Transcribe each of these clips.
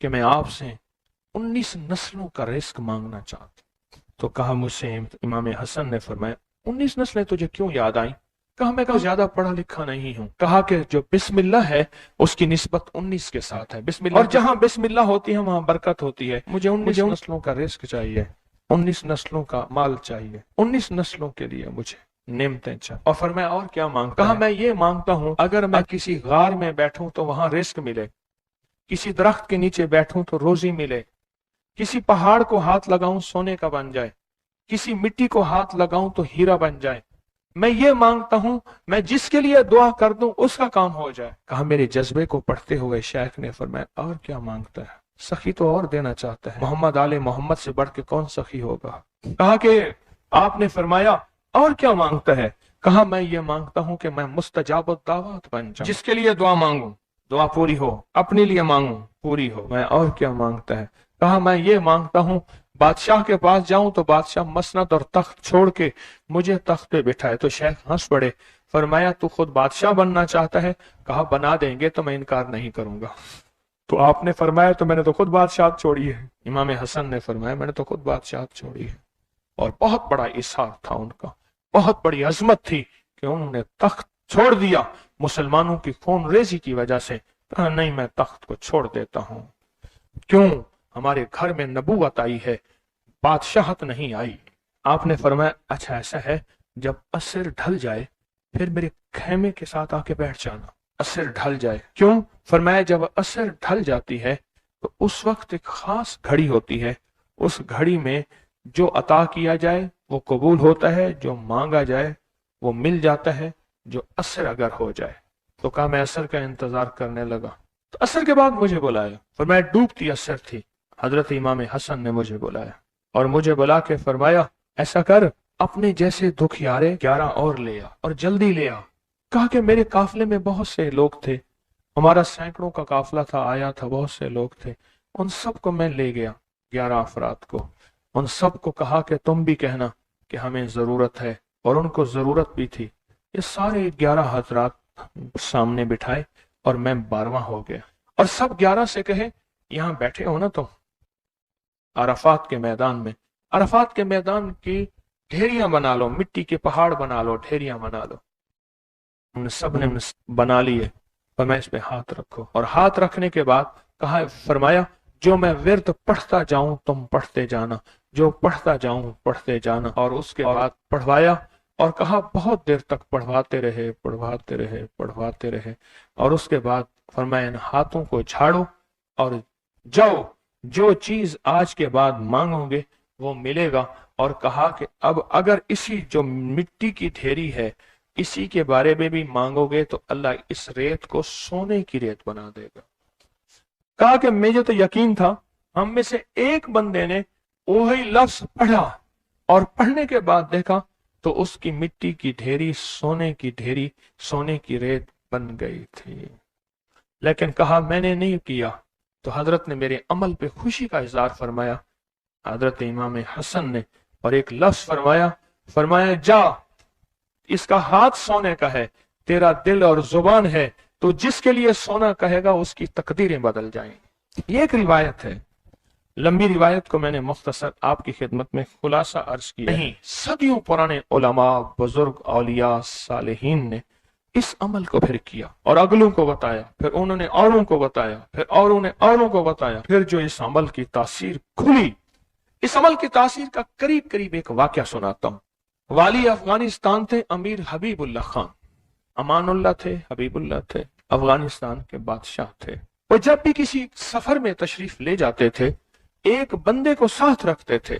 कि मैं आपसे 19 नस्लों का रिस्क मांगना चाहता हूं। तो कहा मुझसे इमाम हसन ने फरमाया 19 नस्लें तुझे क्यों याद आई? कहा मैं ज्यादा पढ़ा लिखा नहीं हूं। कहा कि जो बिस्मिल्लाह है उसकी निस्बत 19 के साथ है, बिस्मिल्लाह, और जहां बिस्मिल्लाह होती है वहां बरकत होती है। मुझे 19 नस्लों का रिस्क चाहिए, 19 नस्लों का माल चाहिए, 19 नस्लों के लिए मुझे नेमतें चाहिए। और फरमाया और क्या मांगता? कहा मैं ये मांगता हूं अगर मैं किसी गार में बैठूं तो वहां रिस्क मिले, किसी दरख्त के नीचे बैठूं तो रोजी मिले, किसी पहाड़ को हाथ लगाऊं सोने का बन जाए, किसी मिट्टी को हाथ लगाऊं तो हीरा बन जाए। मैं ये मांगता हूं मैं जिसके लिए दुआ कर दूं उसका काम हो जाए। कहा मेरे जज्बे को पढ़ते हुए शेख ने फरमाया और क्या मांगता है? सखी तो और देना चाहता है, मोहम्मद आले मोहम्मद से बढ़ के कौन सखी होगा। कहा कि आपने फरमाया और क्या मांगता है? कहा मैं ये मांगता हूं कि मैं मुस्तजाब दावत बन जाऊं, जिसके लिए दुआ मांगू दुआ पूरी हो, अपने लिए मांगू पूरी हो। मैं और क्या मांगता है? कहा मैं ये मांगता हूं बादशाह के पास जाऊं तो बादशाह मसनद और तख्त छोड़ के मुझे तख्त पे बिठाए। तो शेख हंस पड़े, फरमाया तू खुद बादशाह बनना चाहता है? कहा बना देंगे तो मैं इनकार नहीं करूंगा। तो आपने फरमाया तो मैंने तो खुद बादशाह छोड़ी है। इमाम हसन ने फरमाया मैंने तो खुद बादशाह छोड़ी है। और बहुत बड़ा इसार था उनका, बहुत बड़ी अजमत थी कि उन्होंने तख्त छोड़ दिया मुसलमानों की खून रेजी की वजह से। कहा नहीं मैं तख्त को छोड़ देता हूं। क्यों? हमारे घर में नबूवत आई है, बादशाहत नहीं आई। आपने फरमाया अच्छा ऐसा है, जब असर ढल जाए फिर मेरे खेमे के साथ आके बैठ जाना। असर ढल जाए? क्यों? फरमाया जब असर ढल जाती है तो उस वक्त एक खास घड़ी होती है, उस घड़ी में जो अता किया जाए वो कबूल होता है, जो मांगा जाए वो मिल जाता है, जो असर अगर हो जाए। तो कहा मैं असर का इंतजार करने लगा। तो असर के बाद मुझे बुलाया, फरमाया डूबती असर थी, हजरत इमाम हसन ने मुझे बुलाया और मुझे बुला के फरमाया ऐसा कर अपने जैसे दुखियारे 11 और ले आ और जल्दी ले आ। कहा कि मेरे काफले में बहुत से लोग थे, हमारा सैकड़ों का काफला था, आया था, बहुत से लोग थे, उन सबको मैं ले गया 11 अफराद को। उन सबको कहा कि तुम भी कहना कि हमें जरूरत है, और उनको जरूरत भी थी। ये सारे 11 हजरात सामने बिठाए और मैं 12वां हो गया। और सब 11 से कहे यहां बैठे हो ना तुम अरफात के मैदान में, अरफात के मैदान की ढेरियां बना लो, मिट्टी के पहाड़ बना लो, ढेरियां बना लो। उन सब ने बना लिए और मैं इस पे हाथ रखो। और हाथ रखने के बाद कहा फरमाया जो मैं विर्द पढ़ता जाऊं तुम पढ़ते जाना, जो पढ़ता जाऊं पढ़ते जाना। और उसके बाद पढ़वाया और कहा बहुत देर तक पढ़वाते रहे पढ़वाते रहे पढ़वाते रहे। और उसके बाद फरमाया इन हाथों को झाड़ो और जाओ, जो चीज आज के बाद मांगोगे वो मिलेगा। और कहा कि अब अगर इसी जो मिट्टी की ढेरी है इसी के बारे में भी मांगोगे तो अल्लाह इस रेत को सोने की रेत बना देगा। कहा कि मुझे तो यकीन था, हम में से एक बंदे ने वही लफ्ज पढ़ा और पढ़ने के बाद देखा तो उसकी मिट्टी की ढेरी सोने की ढेरी, सोने की रेत बन गई थी। लेकिन कहा मैंने नहीं किया। तो हजरत ने मेरे अमल पे खुशी का इजहार फरमाया, हजरत इमाम हसन ने, और एक लफ्ज फरमाया, फरमाया जा इसका हाथ सोने का है, तेरा दिल और जुबान है, तो जिसके लिए सोना कहेगा उसकी तकदीरें बदल जाएंगी। ये एक रिवायत है, लंबी रिवायत को मैंने मुख्तसर आपकी खिदमत में खुलासा अर्ज किया। नहीं, सदियों पुराने उलमा, बुजुर्ग, औलिया, सालेहीन ने इस अमल को फिर किया और अगलों को बताया, फिर उन्होंने औरों को बताया, फिर औरों ने औरों को बताया। फिर जो इस अमल की तासीर खुली, इस अमल की तासीर का करीब करीब एक वाक्य सुनाता हूं। वाली अफगानिस्तान थे अमीर हबीबुल्लाह खान, अमानुल्लाह थे, हबीबुल्लाह थे, अफगानिस्तान के बादशाह थे। वो जब भी किसी सफर में तशरीफ ले जाते थे एक बंदे को साथ रखते थे।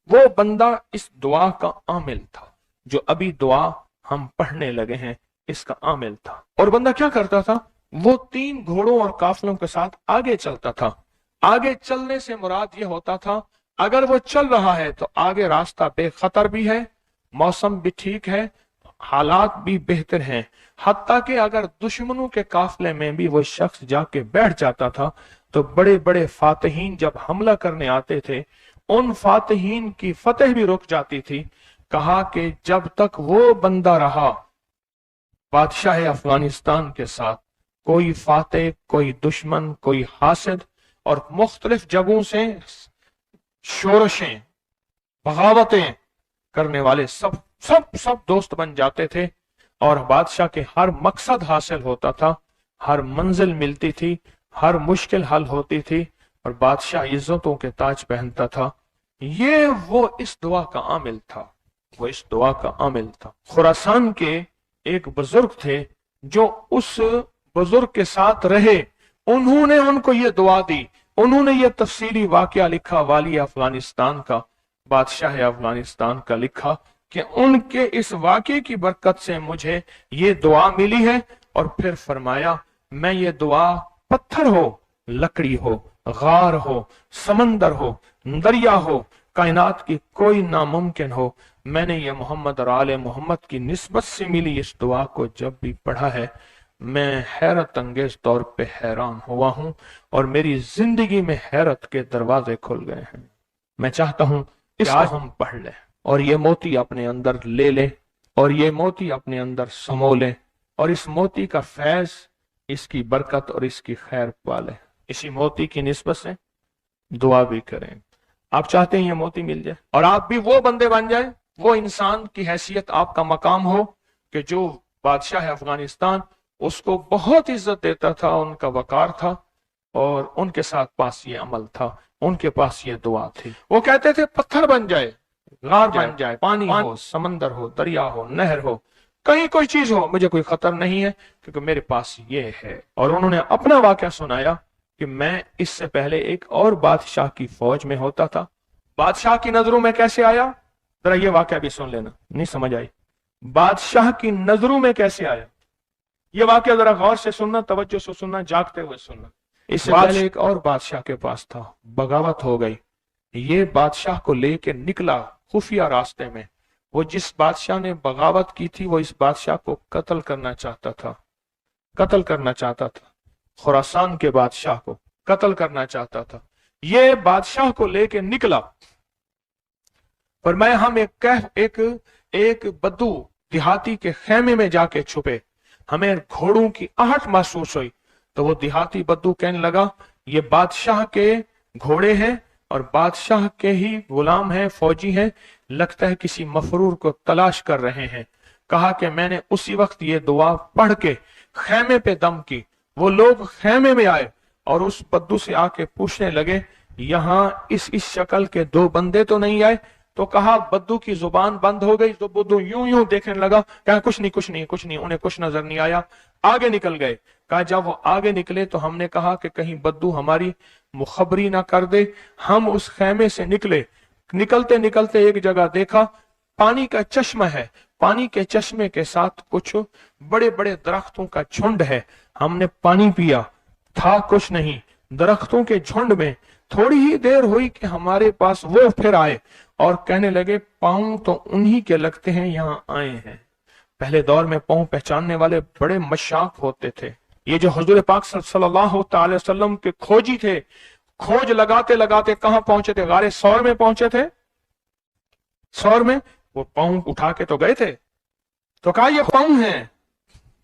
वो बंदा इस दुआ का आमिल था, जो अभी दुआ हम पढ़ने लगे हैं इसका आमिल था। और बंदा क्या करता था, वो 3 घोड़ों और काफलों के साथ आगे चलता था। आगे चलने से मुराद ये होता था अगर वो चल रहा है तो आगे रास्ता बेखतर भी है, मौसम भी ठीक है, हालात भी बेहतर हैं। हत्ता कि अगर दुश्मनों के काफले में भी वो शख्स जाके बैठ जाता था तो बड़े बड़े फातहीन जब हमला करने आते थे उन फातहीन की फतेह भी रुक जाती थी। कहा कि जब तक वो बंदा रहा बादशाह अफगानिस्तान के साथ, कोई फातेह, कोई दुश्मन, कोई हासिद और मुख्तलिफ जगहों से शोरशें, बगावतें करने वाले सब सब सब दोस्त बन जाते थे, और बादशाह के हर मकसद हासिल होता था, हर मंजिल मिलती थी, हर मुश्किल हल होती थी, और बादशाह इज्जतों के ताज पहनता था। ये वो इस दुआ का आमिल था, वो इस दुआ का आमिल था। खुरासान के एक बुजुर्ग थे जो उस बुजुर्ग के साथ रहे, उन्होंने उनको ये दुआ दी, उन्होंने ये तफसीली वाकया लिखा, वाली अफगानिस्तान का, बादशाह अफगानिस्तान का लिखा कि उनके इस वाकये की बरकत से मुझे ये दुआ मिली है। और फिर फरमाया, मैं ये दुआ पत्थर हो, लकड़ी हो, गार हो, समंदर हो, दरिया हो, कायनात की कोई नामुमकिन हो, मैंने ये मोहम्मद और आले मोहम्मद की निस्बत से मिली इस दुआ को जब भी पढ़ा है, मैं हैरत अंगेज तौर पे हैरान हुआ हूं, और मेरी जिंदगी में हैरत के दरवाजे खुल गए हैं। मैं चाहता हूं इसको हम पढ़ लें और ये मोती अपने अंदर ले लें, और ये मोती अपने अंदर समो लें, और इस मोती का फैज, इसकी बरकत और इसकी खैर पालें। इसी मोती की निस्बत से दुआ भी करें। आप चाहते हैं ये मोती मिल जाए और आप भी वो बंदे बन जाए, वो इंसान की हैसियत आपका मकाम हो कि जो बादशाह अफगानिस्तान उसको बहुत इज्जत देता था, उनका वकार था, और उनके साथ पास ये अमल था, उनके पास ये दुआ थी। वो कहते थे पत्थर बन जाए, गार बन जाए, पानी हो, समंदर हो, दरिया हो, नहर हो, कहीं कोई चीज हो, मुझे कोई खतर नहीं है क्योंकि मेरे पास ये है। और उन्होंने अपना वाकया सुनाया कि मैं इससे पहले एक और बादशाह की फौज में होता था, बादशाह की नजरों में कैसे आया, जरा ये वाकया भी सुन लेना, नहीं समझ आई, बादशाह की नजरों में कैसे आया, ये वाकया जरा गौर से सुनना, तवज्जो से सुनना, जागते हुए सुनना। इससे पहले एक और बादशाह के पास था, बगावत हो गई, ये बादशाह को लेके निकला खुफिया रास्ते में। वो जिस बादशाह ने बगावत की थी वो इस बादशाह को कत्ल करना चाहता था, कत्ल करना चाहता था, खुरासान के बादशाह को कत्ल करना चाहता था। ये बादशाह को लेके निकला, पर मैं हम एक बद्दू देहाती के खेमे में जाके छुपे, हमें घोड़ों की आहट महसूस हुई, तो वो देहाती बद्दू कहने लगा ये बादशाह के घोड़े हैं और बादशाह के ही गुलाम हैं, फौजी हैं, लगता है किसी मफरूर को तलाश कर रहे हैं। कहा कि मैंने उसी वक्त ये दुआ पढ़ के खेमे पे दम की। वो लोग खेमे में आए और उस बद्दू से आके पूछने लगे यहाँ इस शक्ल के दो बंदे तो नहीं आए? तो कहा, बद्दू की जुबान बंद हो गई, तो बद्दू यूं यूं देखने लगा, कहा कुछ नहीं कुछ नहीं कुछ नहीं, उन्हें कुछ नजर नहीं आया, आगे निकल गए। कहा जब वो आगे निकले तो हमने कहा कि कहीं बद्दू हमारी मुखबरी ना कर दे। हम उस खेमे से निकले, निकलते निकलते एक जगह देखा पानी का चश्मा है, पानी के चश्मे के साथ कुछ बड़े बड़े दरख्तों का झुंड है। हमने पानी पिया, था कुछ नहीं, दरख्तों के झुंड में। थोड़ी ही देर हुई कि हमारे पास वो फिर आए और कहने लगे पांव तो उन्हीं के लगते हैं, यहाँ आए हैं। पहले दौर में पांव पहचानने वाले बड़े मशाक होते थे। ये जो हुजूर पाक सल्लल्लाहु अलैहि वसल्लम के खोजी थे, खोज लगाते लगाते कहां पहुंचे थे? गारे सौर में पहुंचे थे। सौर में वो पांव उठा के तो गए थे, तो कहा ये पांव हैं,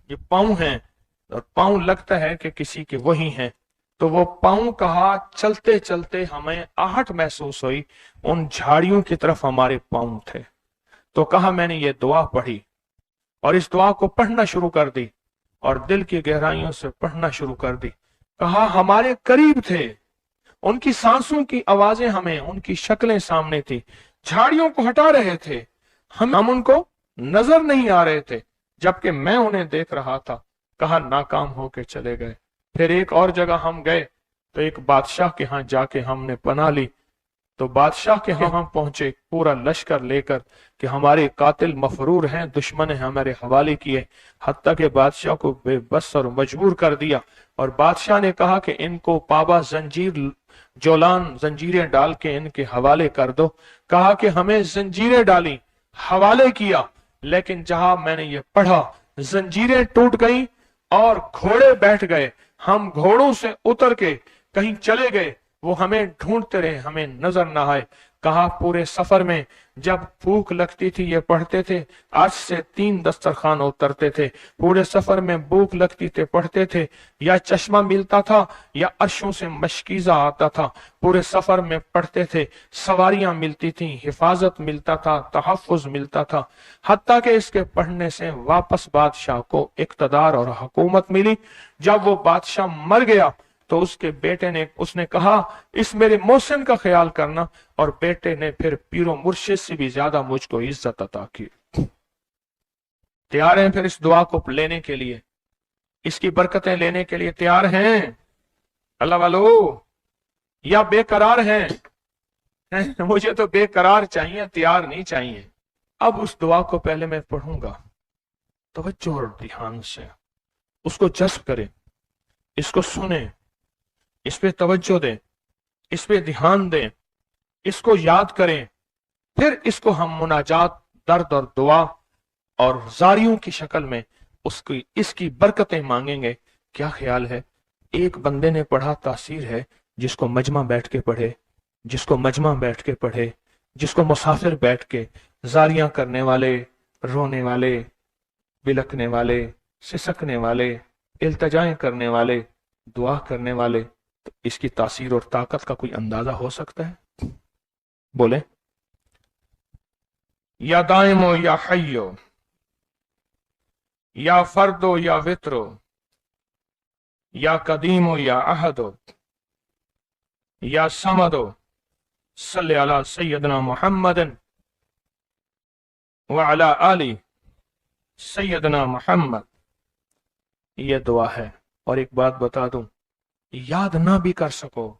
ये पांव हैं, और पांव लगता है कि किसी के वही हैं। तो वो पांव कहा, चलते चलते हमें आहट महसूस हुई, उन झाड़ियों की तरफ हमारे पांव थे। तो कहा मैंने ये दुआ पढ़ी और इस दुआ को पढ़ना शुरू कर दी और दिल की गहराइयों से पढ़ना शुरू कर दी। कहा हमारे करीब थे, उनकी सांसों की आवाजें हमें, उनकी शक्लें सामने थी, झाड़ियों को हटा रहे थे, हम उनको नजर नहीं आ रहे थे, जबकि मैं उन्हें देख रहा था। कहा नाकाम होके चले गए। फिर एक और जगह हम गए तो एक बादशाह के यहाँ जाके हमने पनाह ली। तो बादशाह के यहाँ पहुंचे पूरा लश्कर लेकर कि हमारे कातिल मफरूर हैं, दुश्मन है, हमारे हवाले किए। हत्ता के बादशाह को बेबस और मजबूर कर दिया और बादशाह ने कहा कि इनको पाबा जंजीर जोलान जंजीरें डाल के इनके हवाले कर दो। कहा कि हमें जंजीरें डाली, हवाले किया, लेकिन जहां मैंने ये पढ़ा जंजीरें टूट गई और घोड़े बैठ गए। हम घोड़ों से उतर के कहीं चले गए वो हमें ढूंढते रहे, हमें नजर ना आए। कहा पूरे सफर में जब भूख लगती थी ये पढ़ते थे, अर्श से 3 दस्तरखान उतरते थे। पूरे सफर में भूख लगती थे पढ़ते थे, या चश्मा मिलता था या अर्शों से मशकीजा आता था। पूरे सफर में पढ़ते थे, सवारियां मिलती थी, हिफाजत मिलता था, तहफ़्फ़ुज़ मिलता था। हत्ता कि इसके पढ़ने से वापस बादशाह को इक़्तिदार और हुकूमत मिली। जब वो बादशाह मर गया तो उसके बेटे ने, उसने कहा इस मेरे मोहसिन का ख्याल करना, और बेटे ने फिर पीरो मुर्शिद से भी ज्यादा मुझको इज्जत अता की। तैयार हैं फिर इस दुआ को लेने के लिए, इसकी बरकतें लेने के लिए तैयार हैं अल्लाह वालो, या बेकरार हैं? मुझे तो बेकरार चाहिए, तैयार नहीं चाहिए। अब उस दुआ को पहले मैं पढ़ूंगा, तवज्जो और ध्यान से उसको जज्ब करें, इसको सुने, इस पे तवज्जो दें, इस पे ध्यान दें, इसको याद करें, फिर इसको हम मुनाजात, दर्द और दुआ और जारियों की शक्ल में उसकी इसकी बरकतें मांगेंगे। क्या ख्याल है? एक बंदे ने पढ़ा, तासीर है। जिसको मजमा बैठ के पढ़े, जिसको मजमा बैठ के पढ़े, जिसको मुसाफिर बैठ के, जारियां करने वाले, रोने वाले, बिलकने वाले, सिसकने वाले, इल्तजाएं करने वाले, दुआ करने वाले, तो इसकी तासीर और ताकत का कोई अंदाजा हो सकता है? बोले, या दाइमो या हय्यो, या फर्दो या वित्रो, या कदीमो या अहदो, या समदो, सल्ले अला सय्यदना मुहम्मदन व अला आली सय्यदना मुहम्मद। ये दुआ है। और एक बात बता दूं, याद ना भी कर सको,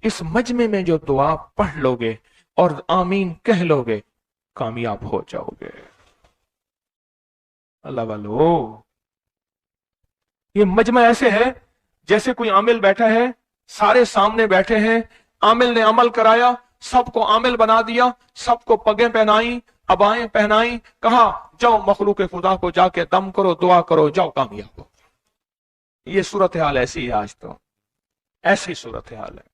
इस मजमे में जो दुआ पढ़ लोगे और आमीन कह लोगे, कामयाब हो जाओगे। अल्लाह वालो, ये मजमा ऐसे है जैसे कोई आमिल बैठा है, सारे सामने बैठे हैं, आमिल ने अमल कराया, सबको आमिल बना दिया, सबको पगें पहनाई, अबाएं पहनाई, कहा जाओ मखलूक खुदा को जाके दम करो, दुआ करो, जाओ कामयाब हो। ये सूरत हाल ऐसी है, आज तो ऐसी सूरत हाल है।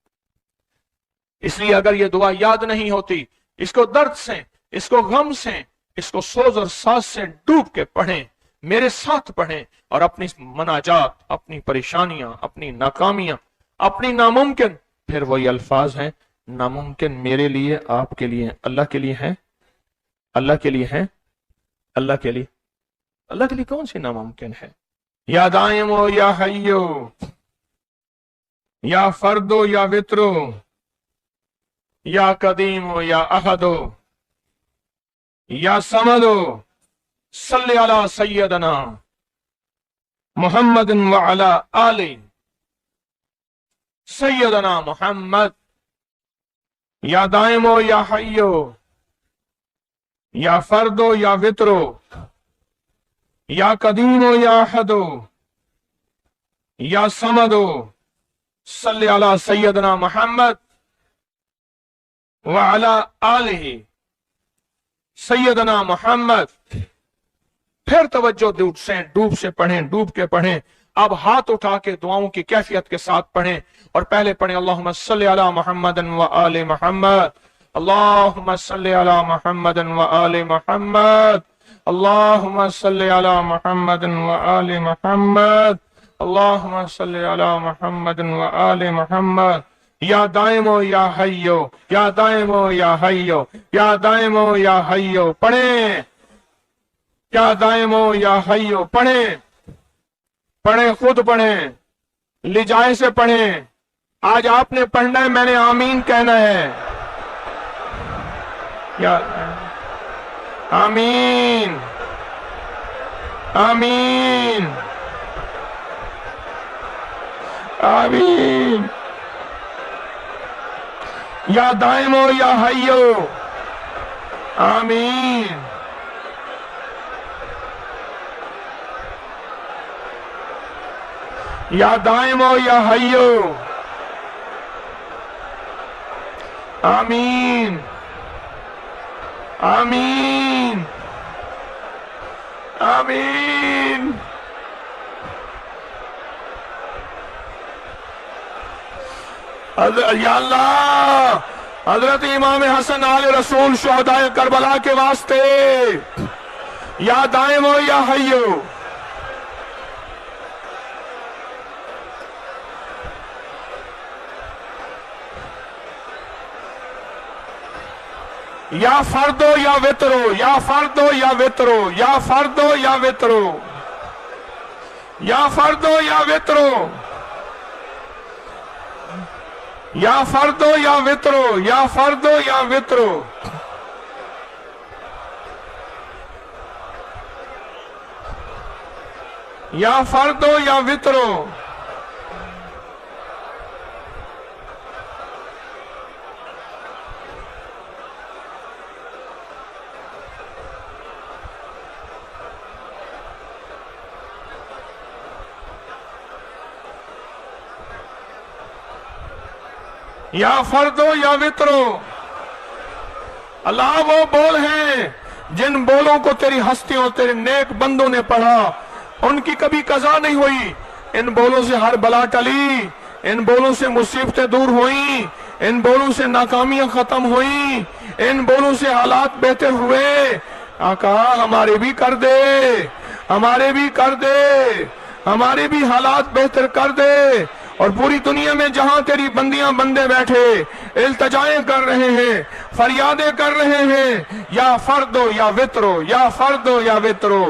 इसलिए अगर ये दुआ याद नहीं होती, इसको दर्द से, इसको गम से, इसको सोज और साज से डूब के पढ़ें, मेरे साथ पढ़ें, और अपनी मनाजात, अपनी परेशानियां, अपनी नाकामियां, अपनी नामुमकिन, फिर वही अल्फाज हैं, नामुमकिन मेरे लिए, आपके लिए, अल्लाह के लिए है, अल्लाह के लिए है, अल्लाह के लिए, अल्लाह के लिए कौन सी नामुमकिन है? या दाइमो या हय्यो, या फर्दो या वित्रो, या कदीमो या अहदो, या समदो, सल्ले अला सय्यदना मुहम्मदन व अला आली सय्यदना मुहम्मद। या दाइमो या हय्यो, या फर्दो या वित्रो, या कदीमो या अहदो, या समदो, सल्ले अला सय्यदना मुहम्मद व अला आलिही सय्यदना मुहम्मद। फिर तवज्जो डूब से पढ़ें, डूब के पढ़ें। अब हाथ उठा के दुआओं की कैफियत के साथ पढ़ें, और पहले पढ़ें अल्लाहुम्मा सल्ली अला मुहम्मदन व आले मुहम्मद, अल्लाहुम्मा सल्ली अला मुहम्मदन व आले मुहम्मद, अल्लाहुम्मा सल्ली अला मुहम्मदन व आले मुहम्मद, अल्लाहुम्मा सल्ली अला मुहम्मदन व आले मुहम्मद। या दाइमो या हय्यो, या दाइमो या हय्यो, या दाइमो या हय्यो, पढ़ें, या दाइमो या हय्यो, पढ़ें, पढ़ें, खुद पढ़ें, लिजाए से पढ़ें। आज आपने पढ़ना है, मैंने आमीन कहना है। या आमीन, आमीन, आमीन। या दाइमो या हय्यो, आमीन। या दाइमो या हय्यो, आमीन, आमीन, आमीन। یا اللہ حضرت امام حسن آل رسول شہدائے کربلا کے واسطے یا دائم ہو یا حیو، یا فردو یا وطرو، یا فردو یا وطرو، یا فردو یا وطرو، یا فردو یا وطرو، یا فردو یا وطرو، یا فردو یا وطرو، یا فردو یا وطرو، یا فردو یا وطرو۔ اللہ وہ بول ہیں جن بولوں کو تیری ہستیوں تیرے نیک بندوں نے پڑھا، ان کی کبھی قضا نہیں ہوئی، ان بولوں سے ہر بلا ٹلی، ان بولوں سے مصیبتیں دور ہوئیں، ان بولوں سے ناکامیاں ختم ہوئیں، ان بولوں سے حالات بہتر ہوئے۔ آقا ہمارے بھی کر دے، ہمارے بھی کر دے، ہمارے بھی حالات بہتر کر دے، اور پوری دنیا میں جہاں تیری بندیاں بندے بیٹھے التجائیں کر رہے ہیں، فریادیں کر رہے ہیں، یا فردو یا وطرو، یا فردو یا وطرو۔